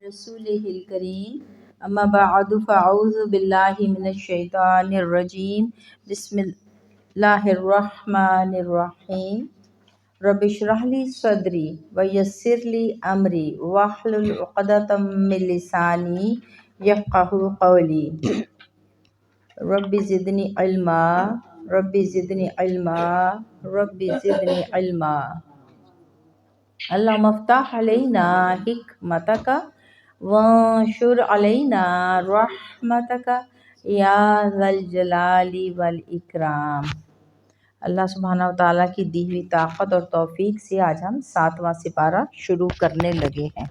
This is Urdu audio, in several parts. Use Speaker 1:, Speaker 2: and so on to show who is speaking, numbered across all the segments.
Speaker 1: رسوله الكريم أما بعد فأعوذ بالله من الشيطان الرجيم بسم الله الرحمن الرحيم رب اشرح لي صدري ويسر لي أمري واحلل عقدة من لساني يفقهوا قولي رب زدني علما رب زدني علما رب زدني علما اللهم افتح علينا حکمتک وانشر علينا رحمتک یا ذا الجلال والاکرام۔ اللہ سبحانہ وتعالیٰ کی دی ہوئی طاقت اور توفیق سے آج ہم 7واں سپارہ شروع کرنے لگے ہیں۔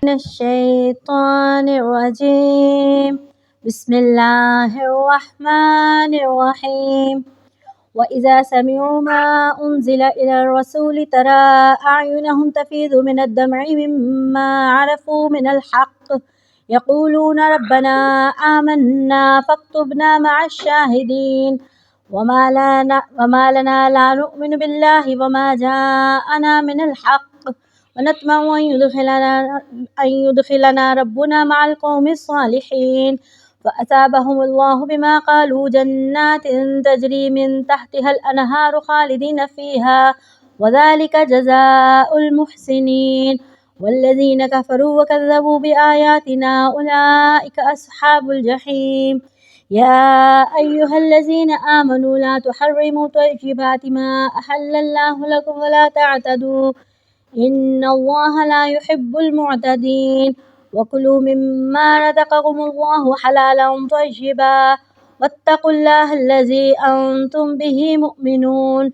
Speaker 2: من الشیطان الرجیم بسم اللہ الرحمن الرحیم وَإِذَا سَمِعُوا مَا أُنزِلَ إِلَى الرَّسُولِ تَرَى أَعْيُنَهُمْ تَفِيضُ مِنَ الدَّمْعِ مِمَّا عَرَفُوا مِنَ الْحَقِّ يَقُولُونَ رَبَّنَا آمَنَّا فَاكْتُبْنَا مَعَ الشَّاهِدِينَ وَمَا لَنَا لَا نُؤْمِنُ بِاللَّهِ وَمَا جَاءَنَا مِنَ الْحَقِّ وَنَطْمَعُ أَن يُدْخِلَنَا رَبُّنَا مَعَ الْقَوْمِ الصَّالِحِينَ فَأَثَابَهُمُ اللَّهُ بِمَا قَالُوا جَنَّاتٍ تَجْرِي مِن تَحْتِهَا الْأَنْهَارُ خَالِدِينَ فِيهَا وَذَلِكَ جَزَاءُ الْمُحْسِنِينَ وَالَّذِينَ كَفَرُوا وَكَذَّبُوا بِآيَاتِنَا أُولَئِكَ أَصْحَابُ الْجَحِيمِ يَا أَيُّهَا الَّذِينَ آمَنُوا لَا تُحَرِّمُوا طَيِّبَاتِ مَا أَحَلَّ اللَّهُ لَكُمْ وَلَا تَعْتَدُوا إِنَّ اللَّهَ لَا يُحِبُّ الْمُعْتَدِينَ وَكُلُوا مِمَّا رَزَقَكُمُ اللَّهُ حَلَالًا طَيِّبًا وَاتَّقُوا اللَّهَ الَّذِي أَنْتُمْ بِهِ مُؤْمِنُونَ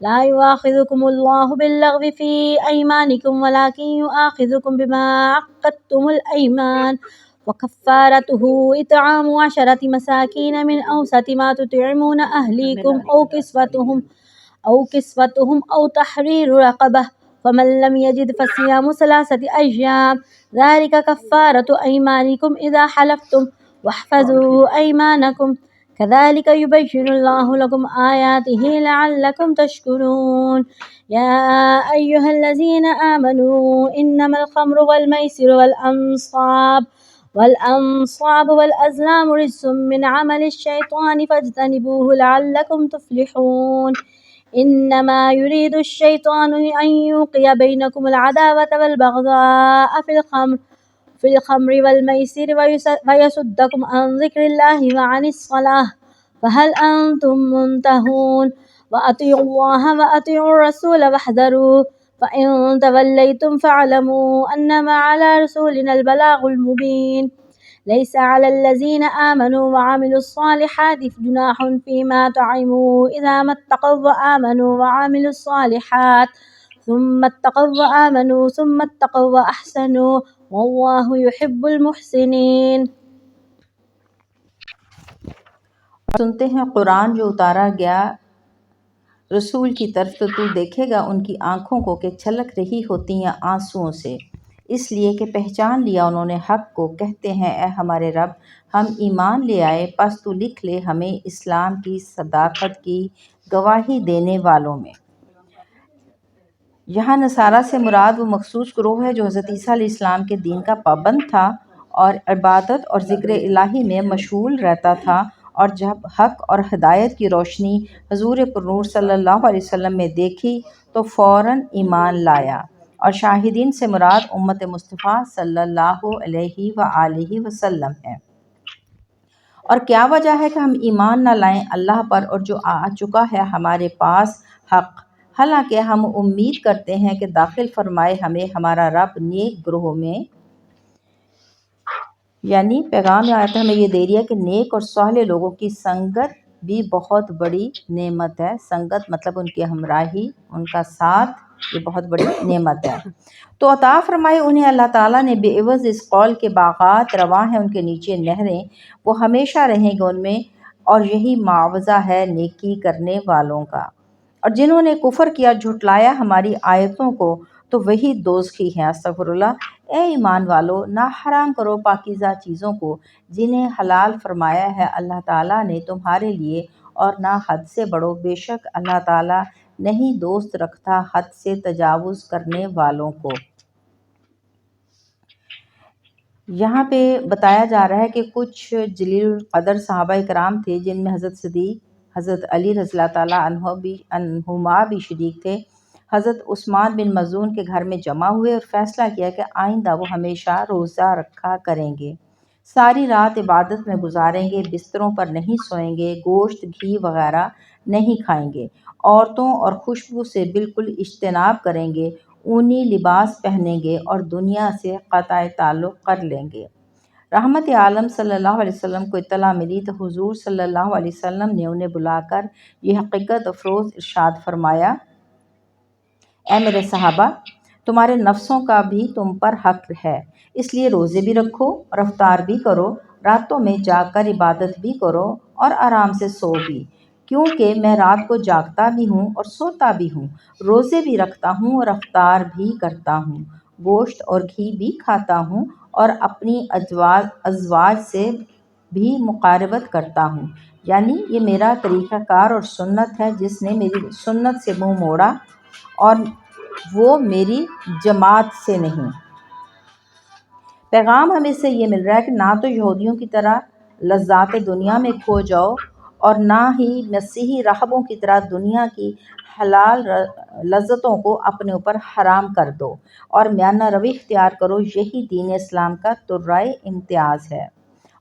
Speaker 2: لا يؤاخذكم الله باللغو في أيمانكم ولكن يؤاخذكم بما عقدتم الأيمان وكفارته إطعام 10 مساكين من أوسط ما تطعمون أهليكم أو كسوتهم أو تحرير رقبة فمن لم يجد فصيام 3 أيام ذلك كفارة أيمانكم إذا حلفتم واحفظوا أيمانكم كذلك يبين الله لكم آياته لعلكم تشكرون يا أيها الذين آمنوا إنما الخمر والميسر والأنصاب والأزلام رجس من عمل الشيطان فاجتنبوه لعلكم تفلحون إنما يريد الشيطان أن يوقع بينكم العداوة والبغضاء في الخمر والميسر ويصدكم عن ذكر الله وعن الصلاة فهل أنتم منتهون وأطيعوا الله وأطيعوا الرسول واحذروا فإن توليتم فاعلموا أنما على رسولنا البلاغ المبين ليس على الذين آمنوا وعملوا الصالحات جناح فيما طعموا إذا ما اتقوا وآمنوا وعملوا الصالحات ثم اتقوا وأحسنوا والله يحب المحسنين۔
Speaker 1: سنتے ہیں قرآن جو اتارا گیا رسول کی طرف تو دیکھے گا ان کی آنکھوں کو کہ چھلک رہی ہوتی ہیں آنسوؤں سے، اس لیے کہ پہچان لیا انہوں نے حق کو، کہتے ہیں اے ہمارے رب ہم ایمان لے آئے، پس تو لکھ لے ہمیں اسلام کی صداقت کی گواہی دینے والوں میں۔ یہاں نصارہ سے مراد وہ مخصوص گروہ ہے جو حضرت عیسیٰ علیہ السلام کے دین کا پابند تھا اور عبادت اور ذکر الہی میں مشغول رہتا تھا، اور جب حق اور ہدایت کی روشنی حضور پرنور صلی اللہ علیہ وسلم میں دیکھی تو فوراً ایمان لایا، اور شاہدین سے مراد امت مصطفیٰ صلی اللہ علیہ وآلہ وسلم ہے۔ اور کیا وجہ ہے کہ ہم ایمان نہ لائیں اللہ پر اور جو آ چکا ہے ہمارے پاس حق، حالانکہ ہم امید کرتے ہیں کہ داخل فرمائے ہمیں ہمارا رب نیک گروہ میں۔ یعنی پیغام آیت ہمیں یہ دے رہی ہے کہ نیک اور صالح لوگوں کی سنگت بھی بہت بڑی نعمت ہے۔ سنگت مطلب ان کی ہمراہی، ان کا ساتھ، یہ بہت بڑی نعمت ہے۔ تو عطا فرمائے انہیں اللہ تعالیٰ نے بے عوض اس قول کے باغات رواں ہیں ان کے نیچے نہریں، وہ ہمیشہ رہیں گے ان میں، اور یہی معاوضہ ہے نیکی کرنے والوں کا۔ اور جنہوں نے کفر کیا، جھٹلایا ہماری آیتوں کو، تو وہی دوزخی ہیں۔ استغفر اللہ۔ اے ایمان والو، نہ حرام کرو پاکیزہ چیزوں کو جنہیں حلال فرمایا ہے اللہ تعالیٰ نے تمہارے لیے، اور نہ حد سے بڑھو، بے شک اللہ تعالیٰ نہیں دوست رکھتا حد سے تجاوز کرنے والوں کو۔ یہاں پہ بتایا جا رہا ہے کہ کچھ جلیل القدر صحابہ کرام تھے جن میں حضرت صدیق، حضرت علی رضی اللہ تعالیٰ عنہما بھی شریک تھے۔ حضرت عثمان بن مظعون کے گھر میں جمع ہوئے اور فیصلہ کیا کہ آئندہ وہ ہمیشہ روزہ رکھا کریں گے، ساری رات عبادت میں گزاریں گے، بستروں پر نہیں سوئیں گے، گوشت، گھی وغیرہ نہیں کھائیں گے، عورتوں اور خوشبو سے بالکل اجتناب کریں گے، اونی لباس پہنیں گے اور دنیا سے قطع تعلق کر لیں گے۔ رحمت عالم صلی اللہ علیہ وسلم کو اطلاع ملی تو حضور صلی اللہ علیہ وسلم نے انہیں بلا کر یہ حقیقت افروز ارشاد فرمایا، اے میرے صحابہ، تمہارے نفسوں کا بھی تم پر حق ہے، اس لیے روزے بھی رکھو اور افطار بھی کرو، راتوں میں جاگ کر عبادت بھی کرو اور آرام سے سو بھی، کیونکہ میں رات کو جاگتا بھی ہوں اور سوتا بھی ہوں، روزے بھی رکھتا ہوں اور افطار بھی کرتا ہوں، گوشت اور گھی بھی کھاتا ہوں اور اپنی ازواج سے بھی مقاربت کرتا ہوں، یعنی یہ میرا طریقہ کار اور سنت ہے، جس نے میری سنت سے منہ موڑا اور وہ میری جماعت سے نہیں۔ پیغام ہمیں سے یہ مل رہا ہے کہ نہ تو یہودیوں کی طرح لذات دنیا میں کھو جاؤ اور نہ ہی مسیحی راہبوں کی طرح دنیا کی حلال لذتوں کو اپنے اوپر حرام کر دو اور میانہ روی اختیار کرو، یہی دین اسلام کا ترائے امتیاز ہے،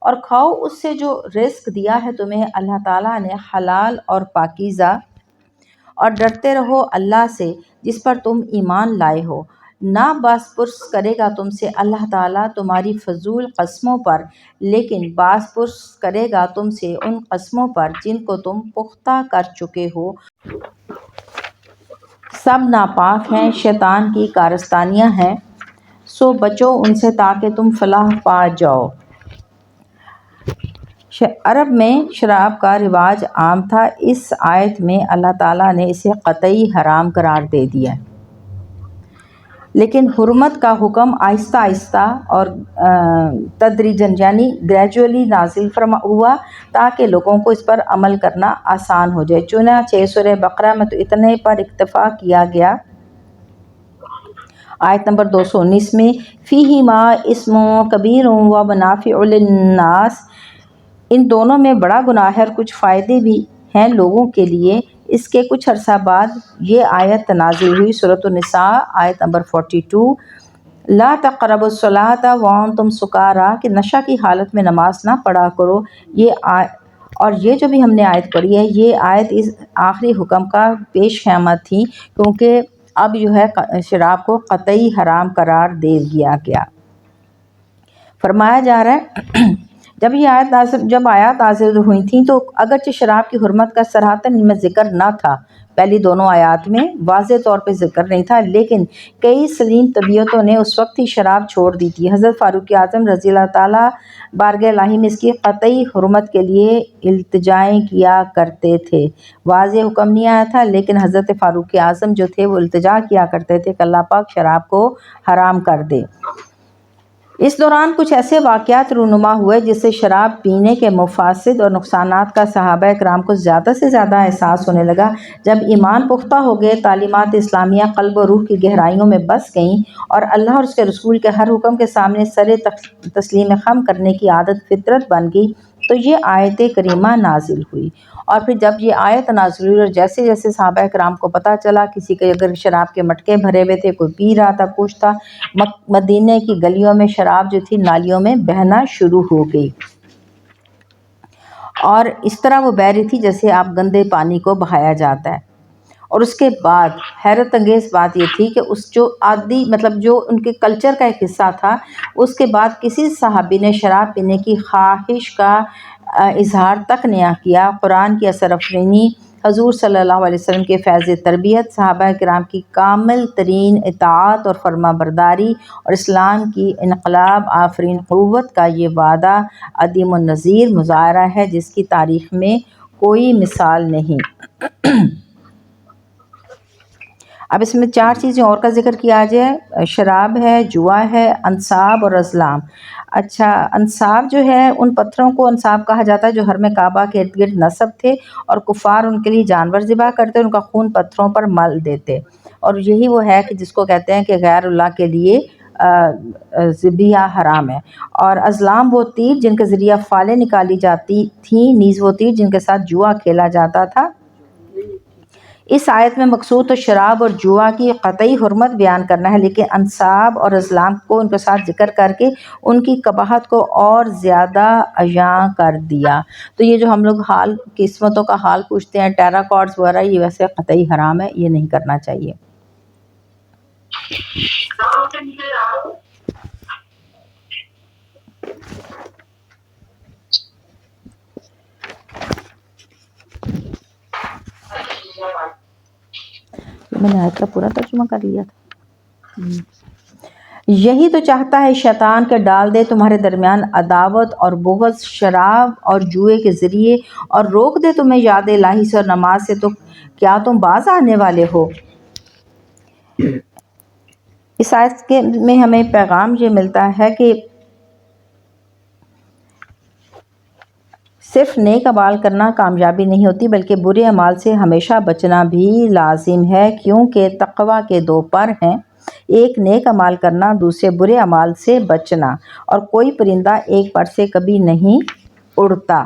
Speaker 1: اور کھاؤ اس سے جو رزق دیا ہے تمہیں اللہ تعالیٰ نے حلال اور پاکیزہ، اور ڈرتے رہو اللہ سے جس پر تم ایمان لائے ہو، نہ باز پرس کرے گا تم سے اللہ تعالیٰ تمہاری فضول قسموں پر، لیکن باز پرس کرے گا تم سے ان قسموں پر جن کو تم پختہ کر چکے ہو، سب ناپاک ہیں، شیطان کی کارستانیاں ہیں، سو بچو ان سے تاکہ تم فلاح پا جاؤ۔ عرب میں شراب کا رواج عام تھا، اس آیت میں اللہ تعالیٰ نے اسے قطعی حرام قرار دے دیا، لیکن حرمت کا حکم آہستہ آہستہ اور تدریجاً یعنی گریجولی نازل ہوا تاکہ لوگوں کو اس پر عمل کرنا آسان ہو جائے۔ چنانچہ سورہ بقرہ میں تو اتنے پر اکتفا کیا گیا، آیت نمبر 219 میں فیہما اسم کبیر و منافع للناس، ان دونوں میں بڑا گناہ ہے اور کچھ فائدے بھی ہیں لوگوں کے لیے۔ اس کے کچھ عرصہ بعد یہ آیت نازل ہوئی، سورۃ النساء آیت نمبر 42، لا تقربوا الصلاۃ وانتم سکارا، کہ نشہ کی حالت میں نماز نہ پڑھا کرو۔ اور یہ جو بھی ہم نے آیت پڑھی ہے، یہ آیت اس آخری حکم کا پیش خیمت تھی، کیونکہ اب جو ہے شراب کو قطعی حرام قرار دے دیا گیا۔ فرمایا جا رہا ہے جب آیات نازل ہوئی تھیں تو اگرچہ شراب کی حرمت کا صراحتاً ان میں ذکر نہ تھا، پہلی دونوں آیات میں واضح طور پہ ذکر نہیں تھا، لیکن کئی سلیم طبیعتوں نے اس وقت ہی شراب چھوڑ دی تھی۔ حضرت فاروق اعظم رضی اللہ تعالیٰ بارگاہ الہی میں اس کی قطعی حرمت کے لیے التجائیں کیا کرتے تھے، واضح حکم نہیں آیا تھا، لیکن حضرت فاروق اعظم جو تھے وہ التجا کیا کرتے تھے کہ اللہ پاک شراب کو حرام کر دے۔ اس دوران کچھ ایسے واقعات رونما ہوئے جس سے شراب پینے کے مفاسد اور نقصانات کا صحابہ کرام کو زیادہ سے زیادہ احساس ہونے لگا۔ جب ایمان پختہ ہو گئے، تعلیمات اسلامیہ قلب و روح کی گہرائیوں میں بس گئیں اور اللہ اور اس کے رسول کے ہر حکم کے سامنے سر تسلیم خم کرنے کی عادت فطرت بن گئی، تو یہ آیت کریمہ نازل ہوئی۔ اور پھر جب یہ آیت نازل ہوئی اور جیسے جیسے صحابہ کرام کو پتہ چلا، کسی کے اگر شراب کے مٹکے بھرے ہوئے تھے، کوئی پی رہا تھا، کچھ تھا، مدینے کی گلیوں میں شراب جو تھی نالیوں میں بہنا شروع ہو گئی، اور اس طرح وہ بہہ رہی تھی جیسے آپ گندے پانی کو بہایا جاتا ہے۔ اور اس کے بعد حیرت انگیز بات یہ تھی کہ اس جو عادی جو ان کے کلچر کا ایک حصہ تھا، اس کے بعد کسی صحابی نے شراب پینے کی خواہش کا اظہار تک نہیں کیا۔ قرآن کی اثر افرینی، حضور صلی اللہ علیہ وسلم کے فیض تربیت، صحابہ کرام کی کامل ترین اطاعت اور فرما برداری اور اسلام کی انقلاب آفرین قوت کا یہ وعدہ عدیم النظیر مظاہرہ ہے جس کی تاریخ میں کوئی مثال نہیں۔ اب اس میں 4 چیزیں اور کا ذکر کیا جائے، شراب ہے، جوا ہے، انصاب اور ازلام۔ اچھا، انصاب جو ہے ان پتھروں کو انصاب کہا جاتا ہے جو حرم کعبہ کے ارد گرد نصب تھے اور کفار ان کے لیے جانور ذبح کرتے، ان کا خون پتھروں پر مل دیتے، اور یہی وہ ہے کہ جس کو کہتے ہیں کہ غیر اللہ کے لیے ذبیحہ حرام ہے۔ اور ازلام وہ تیر جن کے ذریعہ فالیں نکالی جاتی تھیں، نیز وہ تیر جن کے ساتھ جوا کھیلا جاتا تھا۔ اس آیت میں مقصود تو شراب اور جوا کی قطعی حرمت بیان کرنا ہے، لیکن انصاب اور ازلام کو ان کے ساتھ ذکر کر کے ان کی قباحت کو اور زیادہ عیاں کر دیا۔ تو یہ جو ہم لوگ حال قسمتوں کا حال پوچھتے ہیں، ٹیرا کارڈز وغیرہ، یہ ویسے قطعی حرام ہے، یہ نہیں کرنا چاہیے۔ میں نے آیت کا پورا ترجمہ کر لیا تھا۔ یہی تو چاہتا ہے شیطان کہ ڈال دے تمہارے درمیان عداوت اور بغض شراب اور جوئے کے ذریعے، اور روک دے تمہیں یاد الہی سے اور نماز سے، تو کیا تم باز آنے والے ہو؟ اس آیت میں ہمیں پیغام یہ ملتا ہے کہ صرف نیک اعمال کرنا کامیابی نہیں ہوتی، بلکہ برے اعمال سے ہمیشہ بچنا بھی لازم ہے، کیونکہ تقویٰ کے 2 پر ہیں، ایک نیک اعمال کرنا، دوسرے برے اعمال سے بچنا، اور کوئی پرندہ ایک پر سے کبھی نہیں اڑتا۔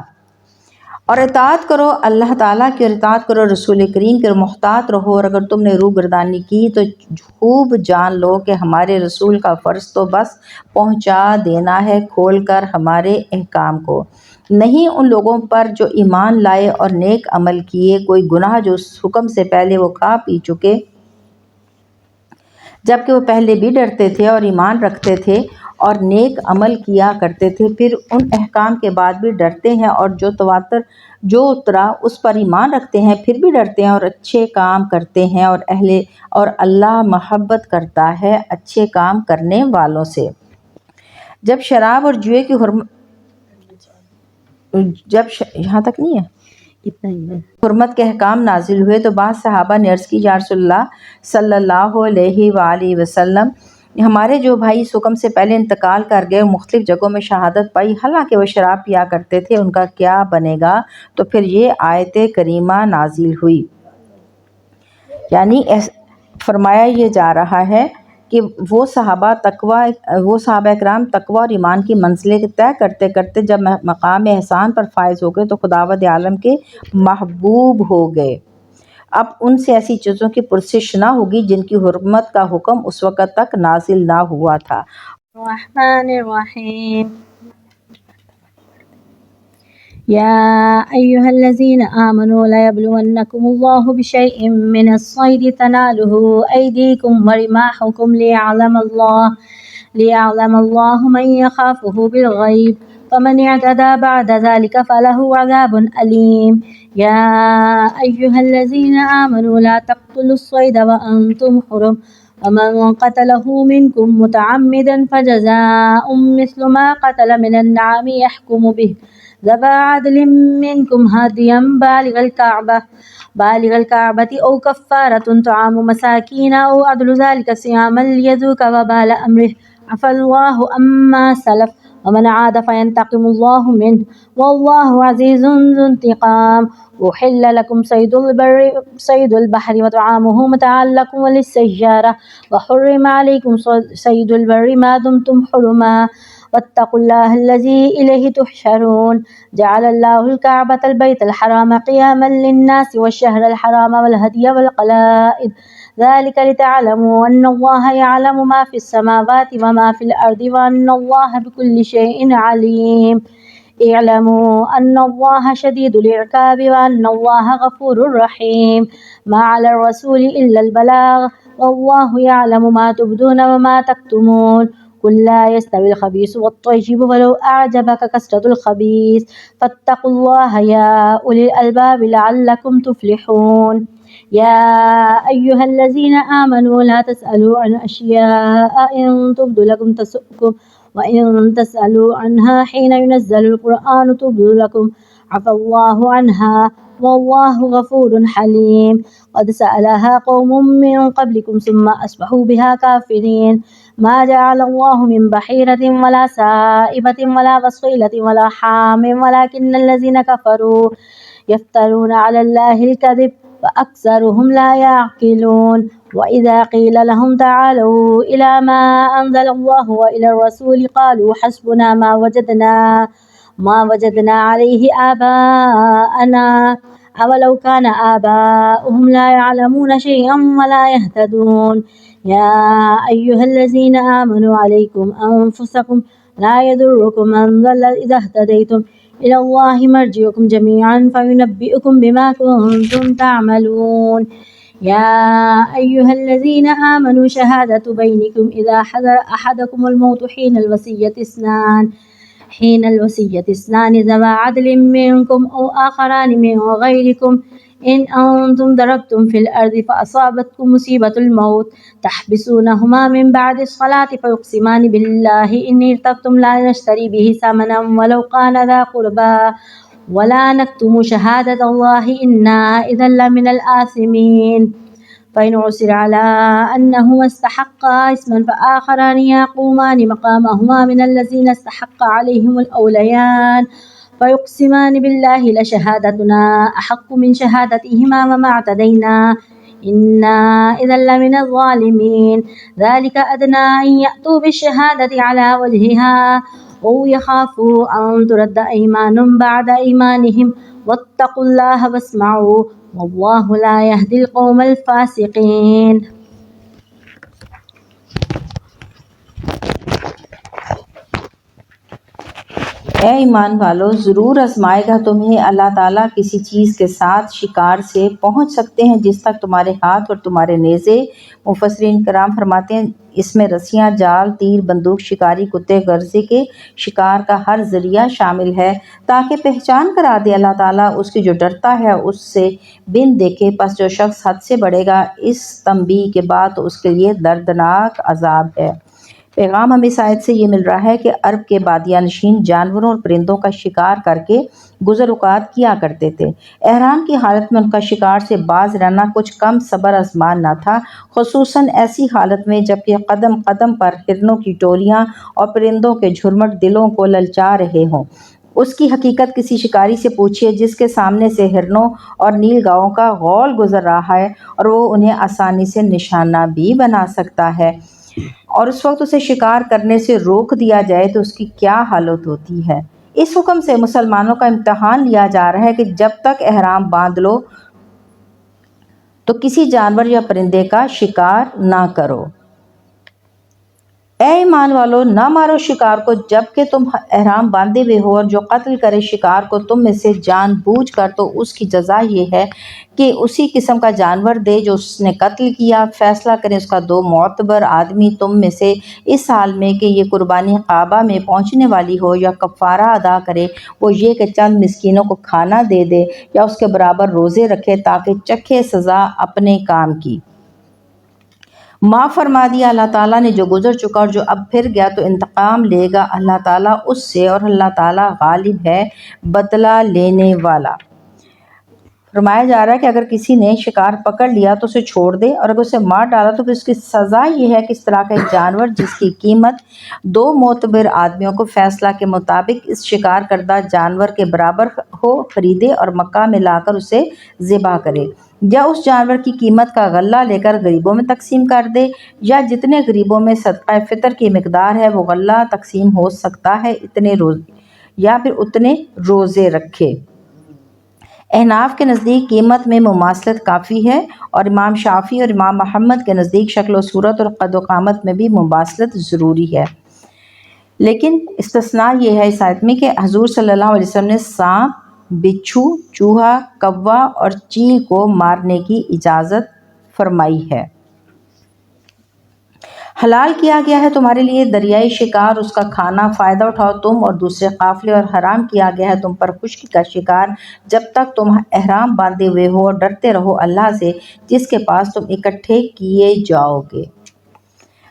Speaker 1: اور اطاعت کرو اللہ تعالیٰ کی، اور اطاعت کرو رسول کریم کی، اور محتاط رہو، اور اگر تم نے روگردانی کی تو خوب جان لو کہ ہمارے رسول کا فرض تو بس پہنچا دینا ہے کھول کر ہمارے احکام کو، نہیں ان لوگوں پر جو ایمان لائے اور نیک عمل کیے کوئی گناہ جو اس حکم سے پہلے وہ کھا پی چکے، جبکہ وہ پہلے بھی ڈرتے تھے اور ایمان رکھتے تھے اور نیک عمل کیا کرتے تھے، پھر ان احکام کے بعد بھی ڈرتے ہیں، اور جو اترا اس پر ایمان رکھتے ہیں، پھر بھی ڈرتے ہیں اور اچھے کام کرتے ہیں، اور اللہ محبت کرتا ہے اچھے کام کرنے والوں سے۔ جب شراب اور جوئے کی یہاں تک نہیں ہے، حرمت کے احکام نازل ہوئے تو بعض صحابہ نے عرض کی، یا رسول اللہ صلی اللہ علیہ وآلہ وسلم، ہمارے جو بھائی اس حکم سے پہلے انتقال کر گئے، مختلف جگہوں میں شہادت پائی، حالانکہ وہ شراب پیا کرتے تھے، ان کا کیا بنے گا؟ تو پھر یہ آیت کریمہ نازل ہوئی۔ یعنی فرمایا یہ جا رہا ہے کہ وہ صحابہ اکرام تقویٰ اور ایمان کی منزلیں طے کرتے کرتے جب مقام احسان پر فائز ہو گئے تو خداوند عالم کے محبوب ہو گئے۔ اب ان سے ایسی چیزوں کی پرسش نہ ہوگی جن کی حرمت کا حکم اس وقت تک نازل نہ ہوا تھا۔
Speaker 2: الرحمن الرحیم يا أيها الذين آمنوا لا يبلونكم الله بشيء من الصيد تناله أيديكم ورماحكم ليعلم الله من يخافه بالغيب فمن اعتدى بعد ذلك فله عذاب أليم يا أيها الذين آمنوا لا تقتلوا الصيد وأنتم حرم ومن قتله منكم متعمدا فجزاء مثل ما قتل من النعم يحكم به ذوى عدل منكم هديا بالغ الكعبة أو كفارة طعام مساكين أو عدل ذلك صياما ليذوق وبال أمره عفى الله عما سلف ومن عاد فينتقم الله منه والله عزيز ذو انتقام أحل لكم صيد البحر وطعامه متاعا لكم وللسيارة وحرم عليكم صيد البر ما دمتم حرما واتقوا الله الذي إليه تحشرون جعل الله الكعبة البيت الحرام قياما للناس والشهر الحرام والهدي والقلائد ذلك لتعلموا أن الله يعلم ما في السماوات وما في الأرض وأن الله بكل شيء عليم اعلموا أن الله شديد العقاب وأن الله غفور رحيم ما على الرسول إلا البلاغ والله يعلم ما تبدون وما تكتمون قل لا يستوي الخبيث والطيب ولو أعجبك كثرة الخبيث فاتقوا الله يا أولي الألباب لعلكم تفلحون يا أيها الذين آمنوا لا تسألوا عن أشياء إن تبد لكم تسؤكم وإن تسألوا عنها حين ينزل القرآن تبد لكم عفى الله عنها والله غفور حليم قد سألها قوم من قبلكم ثم أصبحوا بها كافرين ما جعل الله من بحيرة ولا سائبة ولا وصيلة ولا حام ولكن الذين كفروا يفترون على الله الكذب وأكثرهم لا يعقلون وإذا قيل لهم تعالوا إلى ما أنزل الله وإلى الرسول قالوا حسبنا ما وجدنا عليه آباءنا أولو كان آباؤهم لا يعلمون شيئا ولا يهتدون يا أيها الذين آمنوا عليكم أنفسكم لا يضركم من ضل إذا اهتديتم إلى الله مرجعكم جميعا فينبئكم بما كنتم تعملون يا أيها الذين آمنوا شهادة بينكم إذا حضر أحدكم الموت حين الوصية اثنان ذوى عدل منكم أو آخران من غيركم إن أنتم ضربتم في الأرض فأصابتكم مصيبة الموت تحبسونهما من بعد الصلاة فيقسمان بالله إن ارتبتم لا نشتري به ثمنا ولو كان ذا قربى ولا نكتم شهادة الله إنا إذا لمن الآثمين فإن عثر على أنهما استحقا إثما فآخران يقومان مقامهما من الذين استحق عليهم الأوليان فيقسمان بالله لشهادتنا أحق من شهادتهما وما اعتدينا إنا إذا لمن الظالمين ذلك أدنى أن يأتوا بالشهادة على وجهها أو يخافوا أن ترد أيمان بعد أيمانهم واتقوا الله واسمعوا والله لا يهدي القوم الفاسقين.
Speaker 1: اے ایمان والو، ضرور آزمائے گا تمہیں اللہ تعالیٰ کسی چیز کے ساتھ شکار سے پہنچ سکتے ہیں جس تک تمہارے ہاتھ اور تمہارے نیزے۔ مفسرین کرام فرماتے ہیں اس میں رسیاں، جال، تیر، بندوق، شکاری کتے غرضے کے شکار کا ہر ذریعہ شامل ہے تاکہ پہچان کرا دے اللہ تعالیٰ اس کی جو ڈرتا ہے اس سے بن دیکھے، پس جو شخص حد سے بڑھے گا اس تنبیہ کے بعد تو اس کے لیے دردناک عذاب ہے۔ پیغام ہمیں اس آیت سے یہ مل رہا ہے کہ عرب کے بادیہ نشین جانوروں اور پرندوں کا شکار کر کے گزر اوقات کیا کرتے تھے۔ احرام کی حالت میں ان کا شکار سے باز رہنا کچھ کم صبر آزما نہ تھا، خصوصاً ایسی حالت میں جبکہ قدم قدم پر ہرنوں کی ٹولیاں اور پرندوں کے جھرمٹ دلوں کو للچا رہے ہوں۔ اس کی حقیقت کسی شکاری سے پوچھیے جس کے سامنے سے ہرنوں اور نیل گاؤں کا غول گزر رہا ہے اور وہ انہیں آسانی سے نشانہ بھی بنا سکتا ہے، اور اس وقت اسے شکار کرنے سے روک دیا جائے تو اس کی کیا حالت ہوتی ہے۔ اس حکم سے مسلمانوں کا امتحان لیا جا رہا ہے کہ جب تک احرام باندھ لو تو کسی جانور یا پرندے کا شکار نہ کرو۔ اے ایمان والو، نہ مارو شکار کو جبکہ تم احرام باندھے ہوئے ہو، اور جو قتل کرے شکار کو تم میں سے جان بوجھ کر تو اس کی جزا یہ ہے کہ اسی قسم کا جانور دے جو اس نے قتل کیا۔ فیصلہ کریں اس کا دو معتبر آدمی تم میں سے اس حال میں کہ یہ قربانی کعبہ میں پہنچنے والی ہو، یا کفارہ ادا کرے وہ یہ کہ چند مسکینوں کو کھانا دے دے یا اس کے برابر روزے رکھے تاکہ چکھے سزا اپنے کام کی۔ معاف فرما دیا اللہ تعالیٰ نے جو گزر چکا، اور جو اب پھر گیا تو انتقام لے گا اللہ تعالیٰ اس سے، اور اللہ تعالیٰ غالب ہے، بدلہ لینے والا۔ فرمایا جا رہا ہے کہ اگر کسی نے شکار پکڑ لیا تو اسے چھوڑ دے، اور اگر اسے مار ڈالا تو پھر اس کی سزا یہ ہے کہ اس طرح کا ایک جانور جس کی قیمت دو معتبر آدمیوں کو فیصلہ کے مطابق اس شکار کردہ جانور کے برابر ہو خریدے اور مکہ میں لا کر اسے ذبح کرے، یا اس جانور کی قیمت کا غلہ لے کر غریبوں میں تقسیم کر دے، یا جتنے غریبوں میں صدقہ فطر کی مقدار ہے وہ غلہ تقسیم ہو سکتا ہے یا پھر اتنے روزے رکھے۔ احناف کے نزدیک قیمت میں مماثلت کافی ہے، اور امام شافعی اور امام محمد کے نزدیک شکل و صورت اور قد و قامت میں بھی مماثلت ضروری ہے۔ لیکن استثناء یہ ہے اس آیت میں کہ حضور صلی اللہ علیہ وسلم نے سانپ، بچھو، چوہا، کوا اور چیل کو مارنے کی اجازت فرمائی ہے۔ حلال کیا گیا ہے تمہارے لیے دریائی شکار، اس کا کھانا، فائدہ اٹھاؤ تم اور دوسرے قافلے، اور حرام کیا گیا ہے تم پر خشکی کا شکار جب تک تم احرام باندھے ہوئے ہو، اور ڈرتے رہو اللہ سے جس کے پاس تم اکٹھے کیے جاؤ گے۔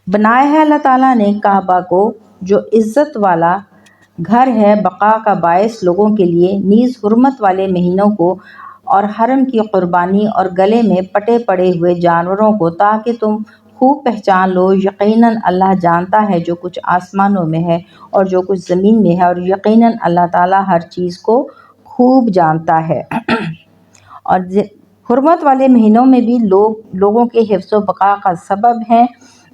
Speaker 1: بنایا ہے اللہ تعالیٰ نے کعبہ کو جو عزت والا گھر ہے، بقا کا باعث لوگوں کے لیے، نیز حرمت والے مہینوں کو اور حرم کی قربانی اور گلے میں پٹے پڑے ہوئے جانوروں کو، تاکہ تم خوب پہچان لو یقیناً اللہ جانتا ہے جو کچھ آسمانوں میں ہے اور جو کچھ زمین میں ہے، اور یقیناً اللہ تعالیٰ ہر چیز کو خوب جانتا ہے۔ اور حرمت والے مہینوں میں بھی لوگوں کے حفظ و بقا کا سبب ہیں،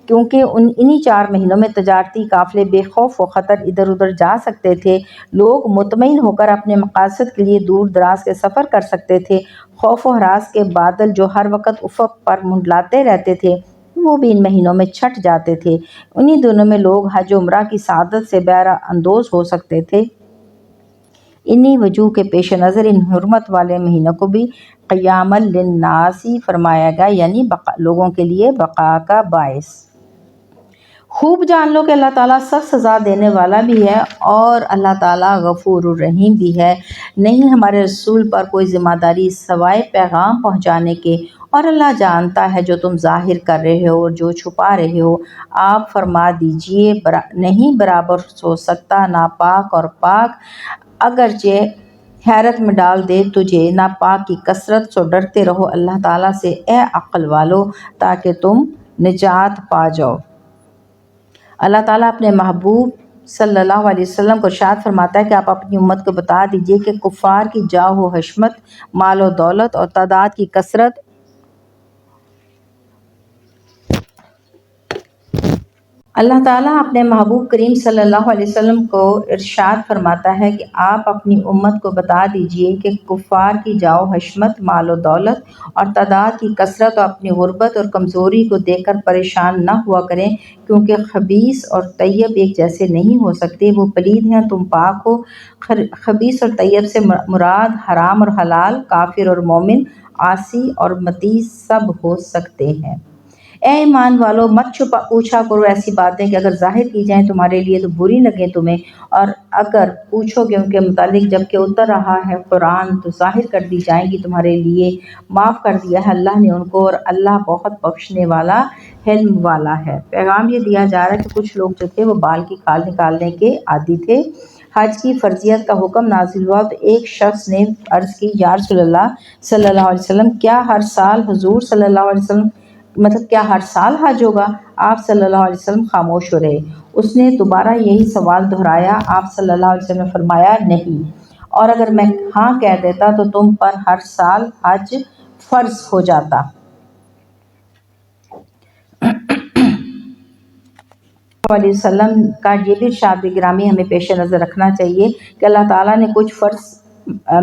Speaker 1: کیونکہ انہی 4 مہینوں میں تجارتی قافلے بے خوف و خطر ادھر ادھر جا سکتے تھے، لوگ مطمئن ہو کر اپنے مقاصد کے لیے دور دراز کے سفر کر سکتے تھے، خوف و ہراس کے بادل جو ہر وقت افق پر منڈلاتے رہتے تھے وہ بھی ان مہینوں میں چھٹ جاتے تھے، انہی دنوں میں لوگ حج و عمرہ کی سعادت سے بہرہ اندوز ہو سکتے تھے۔ انہی وجوہ کے پیش نظر ان حرمت والے مہینوں کو بھی قیاما للناس فرمایا گیا، یعنی لوگوں کے لیے بقا کا باعث۔ خوب جان لو کہ اللہ تعالیٰ سخت سزا دینے والا بھی ہے اور اللہ تعالیٰ غفور الرحیم بھی ہے۔ نہیں ہمارے رسول پر کوئی ذمہ داری سوائے پیغام پہنچانے کے، اور اللہ جانتا ہے جو تم ظاہر کر رہے ہو اور جو چھپا رہے ہو۔ آپ فرما دیجئے نہیں برابر ہو سکتا ناپاک اور پاک، اگرچہ حیرت میں ڈال دے تجھے ناپاک کی کثرت، سو ڈرتے رہو اللہ تعالیٰ سے اے عقل والو تاکہ تم نجات پا جاؤ۔ اللہ تعالیٰ اپنے محبوب صلی اللہ علیہ وسلم کو ارشاد فرماتا ہے کہ آپ اپنی امت کو بتا دیجئے کہ کفار کی جاہ و حشمت، مال و دولت اور تعداد کی کثرت اللہ تعالیٰ اپنے محبوب کریم صلی اللہ علیہ وسلم کو ارشاد فرماتا ہے کہ آپ اپنی امت کو بتا دیجئے کہ کفار کی جاہ و حشمت، مال و دولت اور تعداد کی کثرت اور اپنی غربت اور کمزوری کو دیکھ کر پریشان نہ ہوا کریں، کیونکہ خبیث اور طیب ایک جیسے نہیں ہو سکتے، وہ پلید ہیں تم پاک ہو۔ خبیث اور طیب سے مراد حرام اور حلال، کافر اور مومن، عاصی اور مطیع سب ہو سکتے ہیں۔ اے ایمان والو مت پوچھا کرو ایسی باتیں کہ اگر ظاہر کی جائیں تمہارے لیے تو بری لگیں تمہیں، اور اگر پوچھو گے ان کے متعلق جب کہ اتر رہا ہے قرآن تو ظاہر کر دی جائیں گی تمہارے لیے۔ معاف کر دیا ہے اللہ نے ان کو، اور اللہ بہت بخشنے والا حلم والا ہے۔ پیغام یہ دیا جا رہا ہے کہ کچھ لوگ جو تھے وہ بال کی کھال نکالنے کے عادی تھے۔ حج کی فرضیت کا حکم نازل ہوا تو ایک شخص نے عرض کی یا رسول اللہ صلی اللہ علیہ وسلم کیا ہر سال حضور صلی اللہ علیہ وسلم کیا ہر سال حج ہوگا؟ آپ صلی اللہ علیہ وسلم خاموش ہو رہے۔ اس نے دوبارہ یہی سوال دہرایا، آپ صلی اللہ علیہ وسلم نے فرمایا نہیں، اور اگر میں ہاں کہہ دیتا تو تم پر ہر سال حج فرض ہو جاتا۔ علیہ وسلم کا یہ بھی ارشاد گرامی ہمیں پیش نظر رکھنا چاہیے کہ اللہ تعالیٰ نے کچھ فرض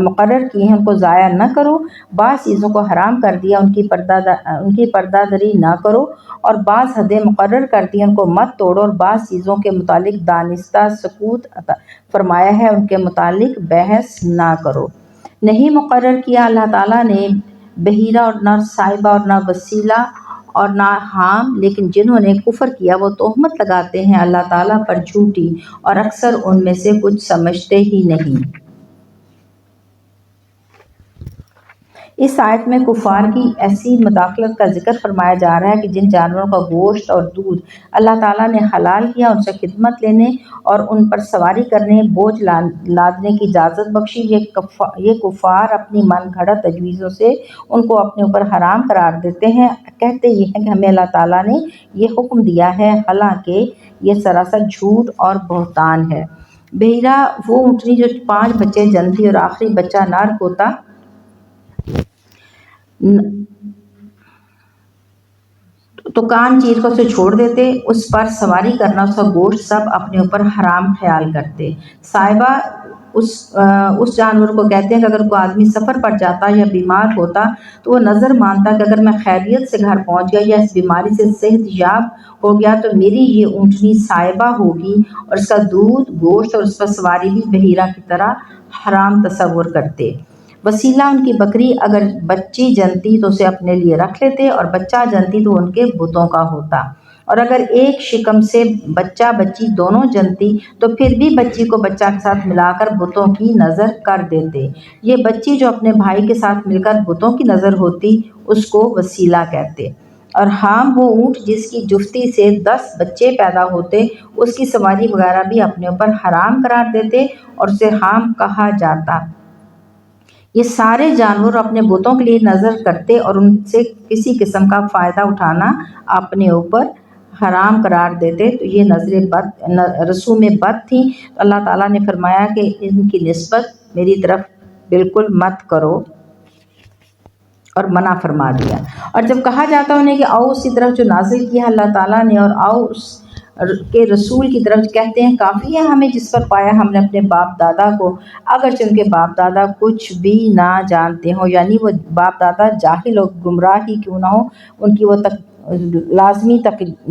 Speaker 1: مقرر کی ہیں، ان کو ضائع نہ کرو، بعض چیزوں کو حرام کر دیا ان کی پردہ داری نہ کرو، اور بعض حدیں مقرر کر دی ان کو مت توڑو، اور بعض چیزوں کے متعلق دانستہ سکوت فرمایا ہے ان کے متعلق بحث نہ کرو۔ نہیں مقرر کیا اللہ تعالیٰ نے بحیرہ اور نہ صائبہ اور نہ وسیلہ اور نہ حام، لیکن جنہوں نے کفر کیا وہ تہمت لگاتے ہیں اللہ تعالیٰ پر جھوٹی، اور اکثر ان میں سے کچھ سمجھتے ہی نہیں۔ اس آیت میں کفار کی ایسی مداخلت کا ذکر فرمایا جا رہا ہے کہ جن جانوروں کا گوشت اور دودھ اللہ تعالیٰ نے حلال کیا ان سے خدمت لینے اور ان پر سواری کرنے، بوجھ لادنے کی اجازت بخشی، یہ کفار اپنی من گھڑت تجویزوں سے ان کو اپنے اوپر حرام قرار دیتے ہیں، کہتے یہ ہیں کہ ہمیں اللہ تعالیٰ نے یہ حکم دیا ہے، حالانکہ یہ سراسر جھوٹ اور بہتان ہے۔ بحیرہ وہ اونٹنی جو 5 بچے جنتی اور آخری بچہ نر ہوتا تو کان چیر کر اسے چھوڑ دیتے، اس پر سواری کرنا، اس کا گوشت سب اپنے اوپر حرام خیال کرتے۔ صائبہ اس جانور کو کہتے ہیں کہ اگر کوئی آدمی سفر پر جاتا یا بیمار ہوتا تو وہ نظر مانتا کہ اگر میں خیریت سے گھر پہنچ گیا یا اس بیماری سے صحت یاب ہو گیا تو میری یہ اونٹنی صائبہ ہوگی، اور اس کا دودھ، گوشت اور اس پر سواری بھی بحیرہ کی طرح حرام تصور کرتے۔ وسیلہ ان کی بکری اگر بچی جنتی تو اسے اپنے لیے رکھ لیتے، اور بچہ جنتی تو ان کے بتوں کا ہوتا، اور اگر ایک شکم سے بچہ بچی دونوں جنتی تو پھر بھی بچی کو بچہ کے ساتھ ملا کر بتوں کی نظر کر دیتے۔ یہ بچی جو اپنے بھائی کے ساتھ مل کر بتوں کی نظر ہوتی اس کو وسیلہ کہتے۔ اور حام وہ اونٹ جس کی جفتی سے 10 بچے پیدا ہوتے، اس کی سواری وغیرہ بھی اپنے اوپر حرام قرار دیتے اور اسے حام کہا جاتا۔ یہ سارے جانور اپنے بتوں کے لیے نظر کرتے اور ان سے کسی قسم کا فائدہ اٹھانا اپنے اوپر حرام قرار دیتے، تو یہ نظریں رسوم بد تھیں۔ تو اللہ تعالیٰ نے فرمایا کہ ان کی نسبت میری طرف بالکل مت کرو اور منع فرما دیا۔ اور جب کہا جاتا انہیں کہ آؤ اسی طرف جو نازل کیا اللہ تعالیٰ نے، اور آؤ اس کے رسول کی طرف، کہتے ہیں کافی ہے ہمیں جس پر پایا ہم نے اپنے باپ دادا کو، اگرچہ ان کے باپ دادا کچھ بھی نہ جانتے ہوں، یعنی وہ باپ دادا جاہل و گمراہ ہی کیوں نہ ہو، ان کی وہ لازمی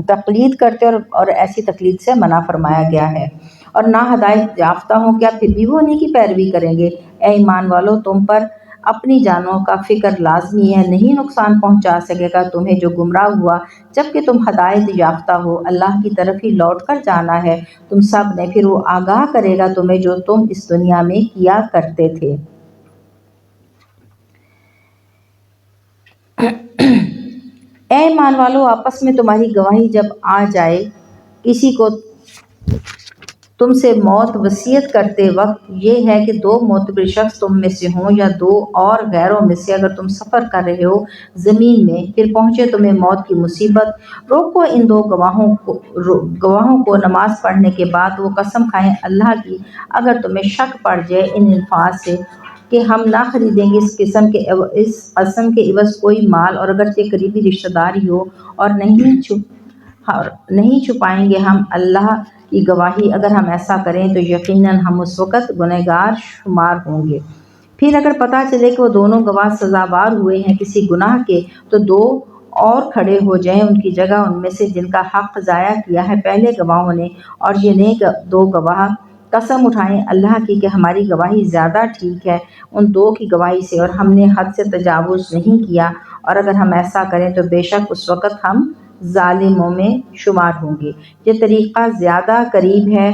Speaker 1: تقلید کرتے اور ایسی تقلید سے منع فرمایا گیا ہے، اور نہ ہدایت یافتہ ہوں، کیا پھر بھی وہ انہیں کی پیروی کریں گے؟ اے ایمان والو، تم پر اپنی جانوں کا فکر لازمی ہے، نہیں نقصان پہنچا سکے گا تمہیں جو گمراہ ہوا، جبکہ تم ہدایت یافتہ ہو، اللہ کی طرف ہی لوٹ کر جانا ہے تم سب نے، پھر وہ آگاہ کرے گا تمہیں جو تم اس دنیا میں کیا کرتے تھے۔ اے ایمان والو، آپس میں تمہاری گواہی جب آ جائے کسی کو تم سے موت وصیت کرتے وقت، یہ ہے کہ دو معتبر شخص تم میں سے ہوں یا دو اور غیروں میں سے، اگر تم سفر کر رہے ہو زمین میں، پھر پہنچے تمہیں موت کی مصیبت، روکو ان دو گواہوں کو نماز پڑھنے کے بعد وہ قسم کھائیں اللہ کی، اگر تمہیں شک پڑ جائے ان الفاظ سے کہ ہم نہ خریدیں گے اس قسم کے عوض کوئی مال، اور اگرچہ قریبی رشتہ دار ہی ہو، اور نہیں چھپائیں گے ہم اللہ کی گواہی، اگر ہم ایسا کریں تو یقیناً ہم اس وقت گنہگار شمار ہوں گے۔ پھر اگر پتہ چلے کہ وہ دونوں گواہ سزاوار ہوئے ہیں کسی گناہ کے، تو دو اور کھڑے ہو جائیں ان کی جگہ ان میں سے جن کا حق ضائع کیا ہے پہلے گواہوں نے، اور یہ نیک دو گواہ قسم اٹھائیں اللہ کی کہ ہماری گواہی زیادہ ٹھیک ہے ان دو کی گواہی سے، اور ہم نے حد سے تجاوز نہیں کیا، اور اگر ہم ایسا کریں تو بے شک اس وقت ہم ظالموں میں شمار ہوں گے۔ یہ طریقہ زیادہ قریب ہے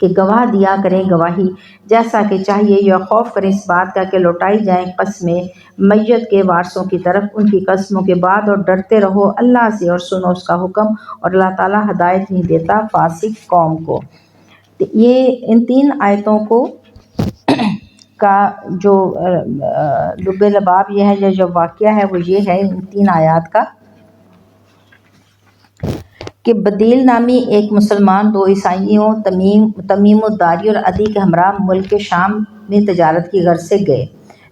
Speaker 1: کہ گواہ دیا کریں گواہی جیسا کہ چاہیے، یا خوف کریں اس بات کا کہ لوٹائی جائیں قسمیں میت کے وارثوں کی طرف ان کی قسموں کے بعد، اور ڈرتے رہو اللہ سے اور سنو اس کا حکم، اور اللہ تعالیٰ ہدایت نہیں دیتا فاسق قوم کو۔ یہ ان تین آیتوں کا جو لب لباب یہ ہے، جو واقعہ ہے وہ یہ ہے ان تین آیات کا، کہ بدیل نامی ایک مسلمان دو عیسائیوں تمیم الداری اور عدی کے ہمراہ ملک شام میں تجارت کی غرض سے گئے۔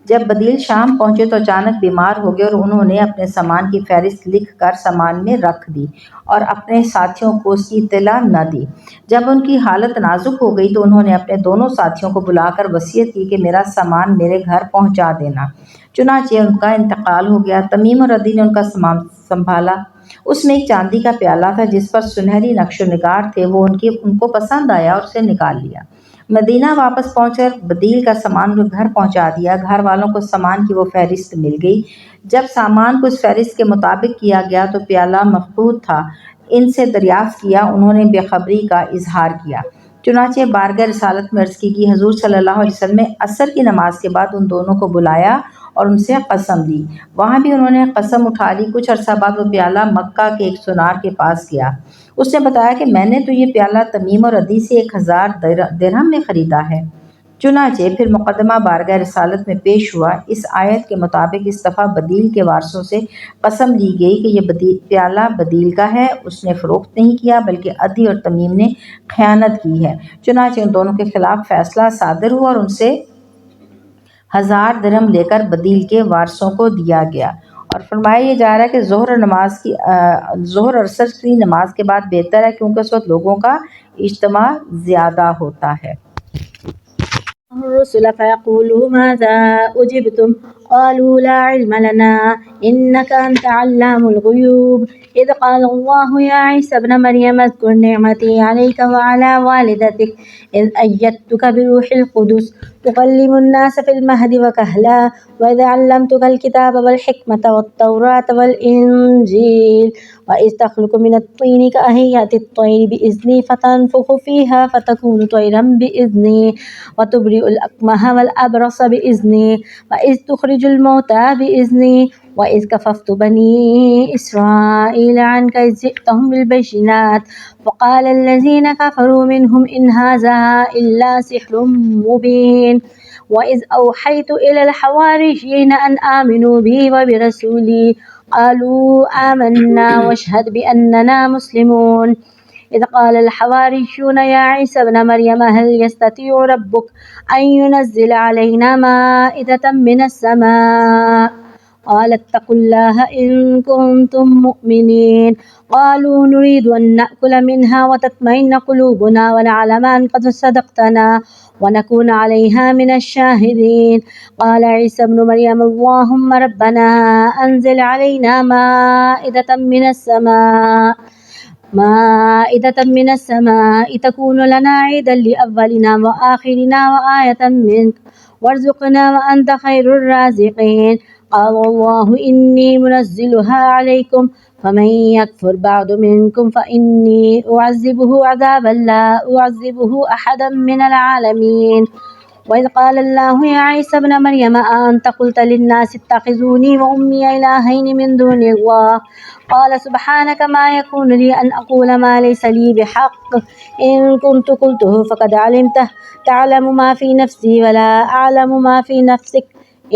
Speaker 1: جب بدیل شام پہنچے تو اچانک بیمار ہو گئے، اور انہوں نے اپنے سامان کی فہرست لکھ کر سامان میں رکھ دی اور اپنے ساتھیوں کو اس کی اطلاع نہ دی۔ جب ان کی حالت نازک ہو گئی تو انہوں نے اپنے دونوں ساتھیوں کو بلا کر وصیت کی کہ میرا سامان میرے گھر پہنچا دینا۔ چنانچہ ان کا انتقال ہو گیا۔ تمیم اور عدی نے ان کا سامان سنبھالا، اس میں ایک چاندی کا پیالہ تھا جس پر سنہری نقش و نگار تھے، وہ ان کو پسند آیا اور اسے نکال لیا۔ مدینہ واپس پہنچ کر بدیل کا سامان گھر پہنچا دیا۔ گھر والوں کو سامان کی وہ فہرست مل گئی۔ جب سامان کو اس فہرست کے مطابق کیا گیا تو پیالہ مفقود تھا۔ ان سے دریافت کیا، انہوں نے بے خبری کا اظہار کیا۔ چنانچہ بارگاہ رسالت میں عرض کی کہ حضور صلی اللہ علیہ وسلم نے عصر کی نماز کے بعد ان دونوں کو بلایا اور ان سے قسم لی۔ وہاں بھی انہوں نے قسم اٹھا لی۔ کچھ عرصہ بعد وہ پیالہ مکہ کے ایک سونار کے پاس گیا۔ اس نے بتایا کہ میں نے تو یہ پیالہ تمیم اور عدی سے 1000 درہم میں خریدا ہے۔ چنانچہ پھر مقدمہ بارگاہ رسالت میں پیش ہوا۔ اس آیت کے مطابق اس دفعہ بدیل کے وارثوں سے قسم لی گئی کہ یہ پیالہ بدیل کا ہے، اس نے فروخت نہیں کیا بلکہ عدی اور تمیم نے خیانت کی ہے۔ چنانچہ ان دونوں کے خلاف فیصلہ صادر ہوا اور ان سے 1000 درہم لے کر بدیل کے وارثوں کو دیا گیا۔ اور فرمایا یہ جا رہا ہے کہ ظہر اور عصر کی نماز کے بعد بہتر ہے، کیونکہ اس وقت لوگوں کا اجتماع زیادہ ہوتا ہے۔
Speaker 2: الرسل فيقولوا ماذا أجبتم قالوا لا علم لنا إنك أنت علام الغيوب إذ قال الله يا عيسى ابن مريم اذكر نعمتي عليك وعلى والدتك إذ أيدتك بروح القدس تكلم الناس في المهد وكهلا وإذ علمتك الكتاب والحكمة والتوراة والإنجيل وإذ تخلق من الطين كهيئة الطير بإذني فتنفخ فيها فتكون طيرا بإذني وتبرئ الأكمه والأبرص بإذني وإذ تخرج الموتى بإذني وإذ كففت بني إسرائيل عنك إذ جئتهم بالبينات فقال الذين كفروا منهم إن هذا إلا سحر مبين وإذ أوحيت إلى الحواريين أن آمنوا بي وبرسولي قالوا آمنا واشهد بأننا مسلمون إذ قال الحواريون يا عيسى ابن مريم هل يستطيع ربك أن ينزل علينا مائدة من السماء قال اتقوا الله إن كنتم مؤمنين قالوا نريد أن نأكل منها وتطمئن قلوبنا ونعلم أن قد صدقتنا ونكون عليها من الشاهدين قال عيسى ابن مريم اللهم ربنا أنزل علينا مائدة من السماء تكون لنا عيدا لأولنا وآخرنا وآية منك وارزقنا وأنت خير الرازقين قال الله إني منزلها عليكم فمن يكفر بعد منكم فإني أعذبه عذابا لا أعذبه أحدا من العالمين وإذ قال الله يا عيسى ابن مريم أأنت قلت للناس اتخذوني وأمي إلهين من دون الله قال سبحانك ما يكون لي أن أقول ما ليس لي بحق إن كنت قلته فقد علمته تعلم ما في نفسي ولا أعلم ما في نفسك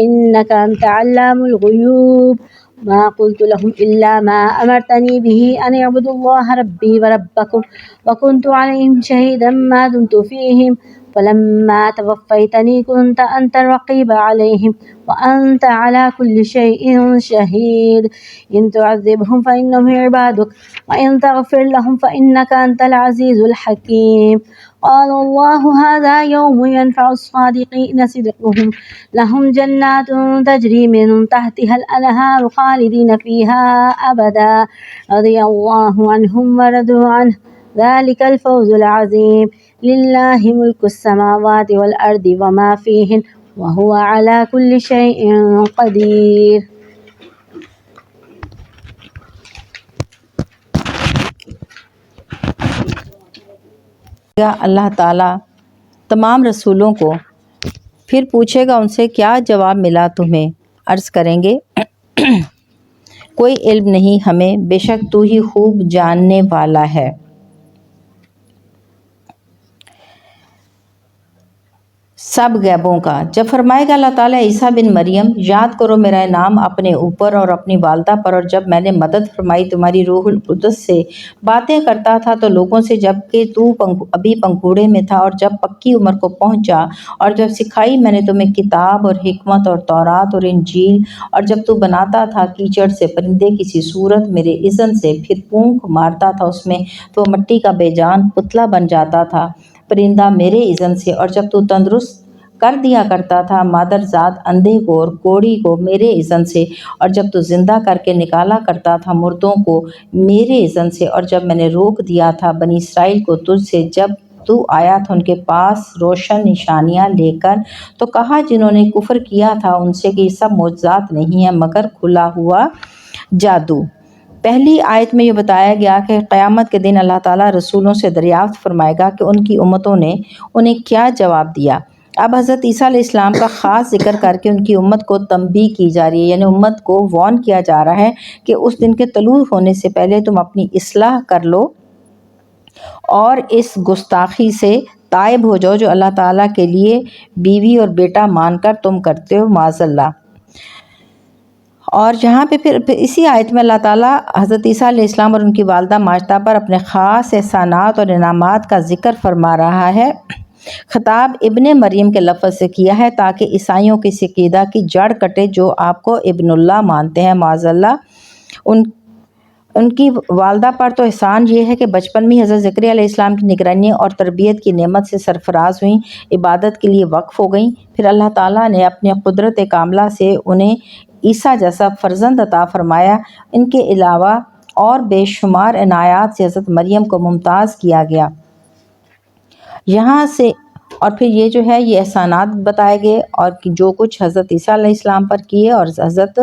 Speaker 2: إنك أنت علام الغيوب ما قلت لهم إلا ما أمرتني به أن اعبدوا الله ربي وربكم وكنت عليهم شهيدا ما دمت فيهم فلما توفيتني كنت أنت الرقيب عليهم وأنت على كل شيء شهيد إن تعذبهم فإنهم عبادك وإن تغفر لهم فإنك أنت العزيز الحكيم قال الله هذا يوم ينفع الصادقين صدقهم لهم جنات تجري من تحتها الأنهار خالدين فيها أبدا رضي الله عنهم ورضوا عنه ذلك الفوز العظيم لله ملك السماوات والأرض وما فيهن وهو على كل شيء قدير
Speaker 1: اللہ تعالیٰ تمام رسولوں کو، پھر پوچھے گا ان سے کیا جواب ملا تمہیں؟ عرض کریں گے کوئی علم نہیں ہمیں، بے شک تو ہی خوب جاننے والا ہے۔ سب غیبوں کا۔ جب فرمائے گا اللہ تعالیٰ عیسیٰ بن مریم یاد کرو میرا انعام اپنے اوپر اور اپنی والدہ پر، اور جب میں نے مدد فرمائی تمہاری روح القدس سے، باتیں کرتا تھا تو لوگوں سے جب کہ تو ابھی پنگھوڑے میں تھا، اور جب پکی عمر کو پہنچا، اور جب سکھائی میں نے تمہیں کتاب اور حکمت اور تورات اور انجیل، اور جب تو بناتا تھا کیچڑ سے پرندے کسی صورت میرے اذن سے، پھر پونک مارتا تھا اس میں تو مٹی کا بے جان پتلا بن جاتا تھا پرندہ میرے اذن سے، اور جب تو تندرست کر دیا کرتا تھا مادرزاد اندھے کو اور کوڑی کو میرے اذن سے، اور جب تو زندہ کر کے نکالا کرتا تھا مردوں کو میرے اذن سے، اور جب میں نے روک دیا تھا بنی اسرائیل کو تجھ سے جب تو آیا تھا ان کے پاس روشن نشانیاں لے کر، تو کہا جنہوں نے کفر کیا تھا ان سے کہ یہ سب معجزات نہیں ہیں مگر کھلا ہوا جادو۔ پہلی آیت میں یہ بتایا گیا کہ قیامت کے دن اللہ تعالیٰ رسولوں سے دریافت فرمائے گا کہ ان کی امتوں نے انہیں کیا جواب دیا۔ اب حضرت عیسیٰ علیہ السلام کا خاص ذکر کر کے ان کی امت کو تنبیہ کی جا رہی ہے، یعنی امت کو وارن کیا جا رہا ہے کہ اس دن کے طلوع ہونے سے پہلے تم اپنی اصلاح کر لو اور اس گستاخی سے تائب ہو جاؤ جو اللہ تعالیٰ کے لیے بیوی اور بیٹا مان کر تم کرتے ہو معاذ اللہ۔ اور جہاں پہ پھر اسی آیت میں اللہ تعالیٰ حضرت عیسیٰ علیہ السلام اور ان کی والدہ ماجدہ پر اپنے خاص احسانات اور انعامات کا ذکر فرما رہا ہے۔ خطاب ابن مریم کے لفظ سے کیا ہے تاکہ عیسائیوں کی عقیدہ کی جڑ کٹے جو آپ کو ابن اللہ مانتے ہیں معاذ اللہ۔ ان کی والدہ پر تو احسان یہ ہے کہ بچپن میں حضرت زکریا علیہ السلام کی نگرانی اور تربیت کی نعمت سے سرفراز ہوئیں، عبادت کے لیے وقف ہو گئیں، پھر اللہ تعالیٰ نے اپنی قدرت کاملہ سے انہیں عیسیٰ جیسا فرزند عطا فرمایا۔ ان کے علاوہ اور بے شمار عنایات سے حضرت مریم کو ممتاز کیا گیا۔ یہاں سے اور پھر یہ جو ہے یہ احسانات بتائے گئے اور جو کچھ حضرت عیسیٰ علیہ السلام پر کیے اور حضرت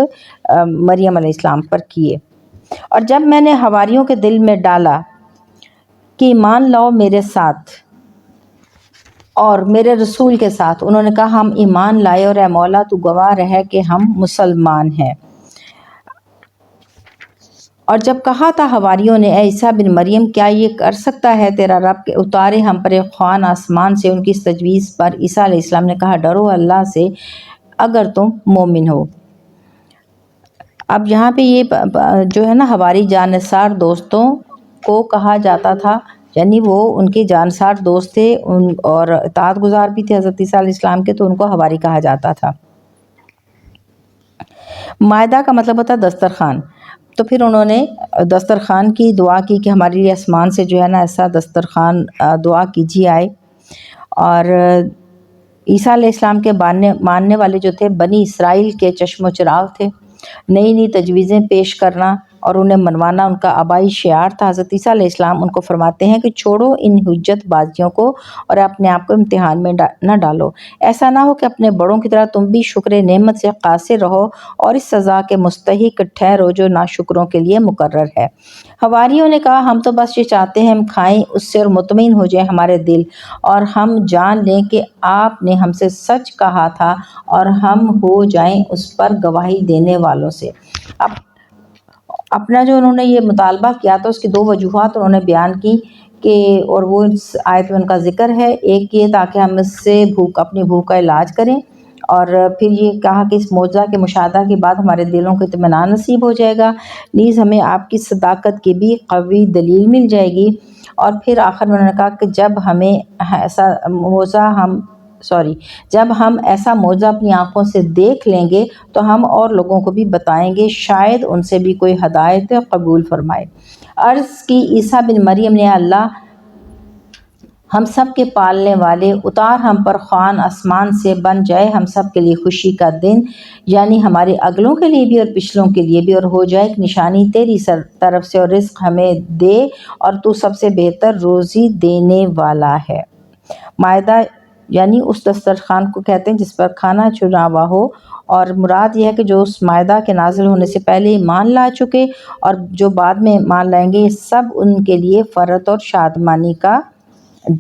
Speaker 1: مریم علیہ السلام پر کیے۔ اور جب میں نے حواریوں کے دل میں ڈالا کہ ایمان لاؤ میرے ساتھ اور میرے رسول کے ساتھ، انہوں نے کہا ہم ایمان لائے اور اے مولا تو گواہ رہے کہ ہم مسلمان ہیں۔ اور جب کہا تھا حواریوں نے اے عیسیٰ بن مریم کیا یہ کر سکتا ہے تیرا رب کہ اتارے ہم پر ایک خوان آسمان سے؟ ان کی اس تجویز پر عیسیٰ علیہ السلام نے کہا ڈرو اللہ سے اگر تم مومن ہو۔ اب یہاں پہ یہ جو ہے نا حواری جانثار دوستوں کو کہا جاتا تھا، یعنی وہ ان کے جانثار دوست تھے اور اطاعت گزار بھی تھے حضرت عیسیٰ علیہ السلام کے، تو ان کو حواری کہا جاتا تھا۔ مائدہ کا مطلب ہوتا ہے دسترخوان، تو پھر انہوں نے دسترخوان کی دعا کی کہ ہمارے لیے آسمان سے جو ہے نا ایسا دسترخوان دعا کیجیے آئے۔ اور عیسیٰ علیہ السلام کے ماننے والے جو تھے بنی اسرائیل کے چشم و چراغ تھے، نئی نئی تجویزیں پیش کرنا اور انہیں منوانا ان کا آبائی شعار تھا۔ حضرت عیسیٰ علیہ السلام ان کو فرماتے ہیں کہ چھوڑو ان حجت بازیوں کو اور اپنے آپ کو امتحان میں نہ ڈالو، ایسا نہ ہو کہ اپنے بڑوں کی طرح تم بھی شکر نعمت سے قاصر رہو اور اس سزا کے مستحق ٹھہرو جو ناشکروں کے لیے مقرر ہے۔ حواریوں نے کہا ہم تو بس یہ چاہتے ہیں ہم کھائیں اس سے اور مطمئن ہو جائیں ہمارے دل، اور ہم جان لیں کہ آپ نے ہم سے سچ کہا تھا اور ہم ہو جائیں اس پر گواہی دینے والوں سے۔ اب اپنا جو انہوں نے یہ مطالبہ کیا تھا اس کی دو وجوہات انہوں نے بیان کی کہ اور وہ اس آیت میں ان کا ذکر ہے، ایک یہ تاکہ ہم اس سے اپنی بھوک کا علاج کریں، اور پھر یہ کہا کہ اس معجزہ کے مشاہدہ کے بعد ہمارے دلوں کو اطمینان نصیب ہو جائے گا، نیز ہمیں آپ کی صداقت کی بھی قوی دلیل مل جائے گی۔ اور پھر آخر میں انہوں نے کہا کہ جب ہم ایسا معجزہ اپنی آنکھوں سے دیکھ لیں گے تو ہم اور لوگوں کو بھی بتائیں گے، شاید ان سے بھی کوئی ہدایت قبول فرمائے۔ عرض کی عیسیٰ بن مریم نے اللہ ہم سب کے پالنے والے، اتار ہم پر خوان آسمان سے بن جائے ہم سب کے لیے خوشی کا دن، یعنی ہمارے اگلوں کے لیے بھی اور پچھلوں کے لیے بھی، اور ہو جائے ایک نشانی تیری طرف سے اور رزق ہمیں دے اور تو سب سے بہتر روزی دینے والا ہے۔ مائدہ یعنی اس دسترخوان کو کہتے ہیں جس پر کھانا چھنا ہوا ہو، اور مراد یہ ہے کہ جو اس مائدہ کے نازل ہونے سے پہلے ایمان لا چکے اور جو بعد میں ایمان لائیں گے، یہ سب ان کے لیے فرحت اور شادمانی کا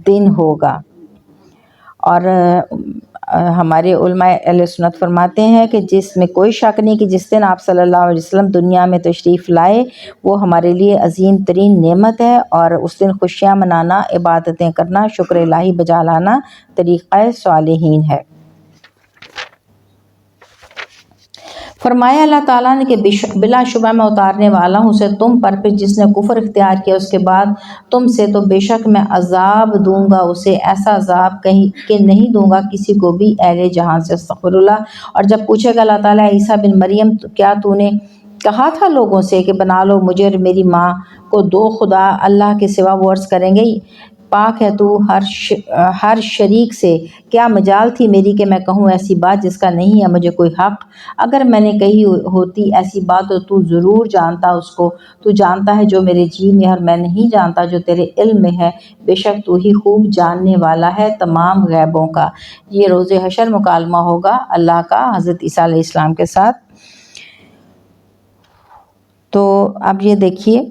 Speaker 1: دن ہوگا۔ اور ہمارے علماء اہل سنت فرماتے ہیں کہ جس میں کوئی شک نہیں کہ جس دن آپ صلی اللہ علیہ وسلم دنیا میں تشریف لائے وہ ہمارے لیے عظیم ترین نعمت ہے، اور اس دن خوشیاں منانا، عبادتیں کرنا، شکر الہی بجا لانا طریقہ صالحین ہے۔ فرمایا اللہ تعالیٰ نے کہ بلا شبہ میں اتارنے والا ہوں اسے تم پر، پھر جس نے کفر اختیار کیا اس کے بعد تم سے تو بے شک میں عذاب دوں گا اسے، ایسا عذاب کہ نہیں دوں گا کسی کو بھی اہل جہان سے۔ استغفر اللہ۔ اور جب پوچھے گا اللہ تعالیٰ عیسیٰ بن مریم کیا تو نے کہا تھا لوگوں سے کہ بنا لو مجھے اور میری ماں کو دو خدا اللہ کے سوا، وہ عرض کریں گے پاک ہے تو ہر شریک سے، کیا مجال تھی میری کہ میں کہوں ایسی بات جس کا نہیں ہے مجھے کوئی حق؟ اگر میں نے کہی ہوتی ایسی بات تو ضرور جانتا اس کو، تو جانتا ہے جو میرے جی میں، اور میں نہیں جانتا جو تیرے علم میں ہے، بے شک تو ہی خوب جاننے والا ہے تمام غیبوں کا۔ یہ روز حشر مکالمہ ہوگا اللہ کا حضرت عیسیٰ علیہ السلام کے ساتھ۔ تو اب یہ دیکھیے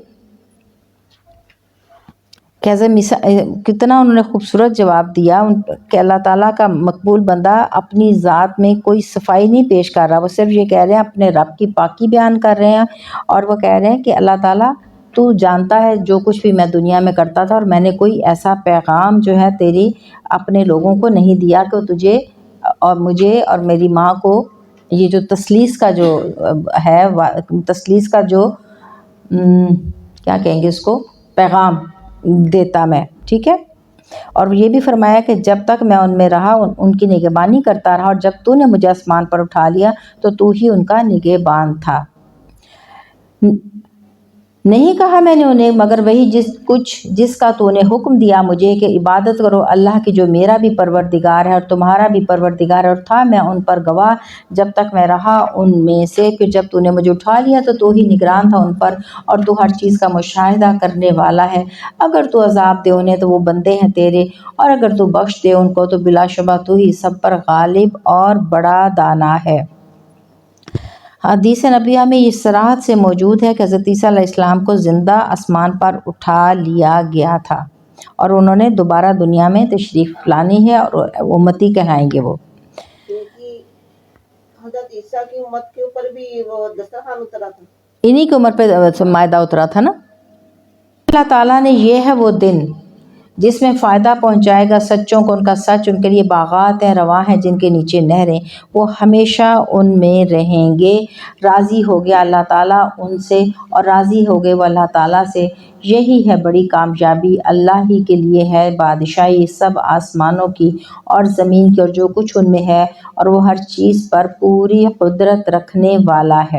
Speaker 1: کتنا انہوں نے خوبصورت جواب دیا کہ اللہ تعالیٰ کا مقبول بندہ اپنی ذات میں کوئی صفائی نہیں پیش کر رہا، وہ صرف یہ کہہ رہے ہیں اپنے رب کی پاکی بیان کر رہے ہیں، اور وہ کہہ رہے ہیں کہ اللہ تعالیٰ تو جانتا ہے جو کچھ بھی میں دنیا میں کرتا تھا، اور میں نے کوئی ایسا پیغام جو ہے تیری اپنے لوگوں کو نہیں دیا کہ تجھے اور مجھے اور میری ماں کو یہ جو تثلیث کا جو ہے، تثلیث کا جو کیا کہیں گے اس کو، پیغام دیتا میں، ٹھیک ہے۔ اور یہ بھی فرمایا کہ جب تک میں ان میں رہا ان کی نگہبانی کرتا رہا، اور جب تو نے مجھے آسمان پر اٹھا لیا تو ہی ان کا نگہبان تھا۔ نہیں کہا میں نے انہیں مگر وہی جس کا تو نے حکم دیا مجھے کہ عبادت کرو اللہ کی جو میرا بھی پروردگار ہے اور تمہارا بھی پروردگار ہے، اور تھا میں ان پر گواہ جب تک میں رہا ان میں سے، پھر جب تو نے مجھے اٹھا لیا تو ہی نگران تھا ان پر، اور تو ہر چیز کا مشاہدہ کرنے والا ہے۔ اگر تو عذاب دے انہیں تو وہ بندے ہیں تیرے، اور اگر تو بخش دے ان کو تو بلا شبہ تو ہی سب پر غالب اور بڑا دانا ہے۔ حدیث نبویہ میں یہ صراحت سے موجود ہے کہ حضرت عیسیٰ علیہ السلام کو زندہ آسمان پر اٹھا لیا گیا تھا، اور انہوں نے دوبارہ دنیا میں تشریف لانی ہے اور امتی کہلائیں گے وہ۔
Speaker 3: کیونکہ حضرت عیسیٰ کی امت کے اوپر بھی وہ دسترخوان اترا تھا۔
Speaker 1: انہی کی عمر پہ مائدہ اترا تھا نا۔ اللہ تعالیٰ نے یہ ہے وہ دن جس میں فائدہ پہنچائے گا سچوں کو ان کا سچ، ان کے لیے باغات ہیں، رواں ہیں جن کے نیچے نہریں، وہ ہمیشہ ان میں رہیں گے۔ راضی ہو گیا اللہ تعالیٰ ان سے اور راضی ہو گئے وہ اللہ تعالیٰ سے۔ یہی ہے بڑی کامیابی، اللہ ہی کے لیے ہے بادشاہی سب آسمانوں کی اور زمین کی اور جو کچھ ان میں ہے، اور وہ ہر چیز پر پوری قدرت رکھنے والا ہے۔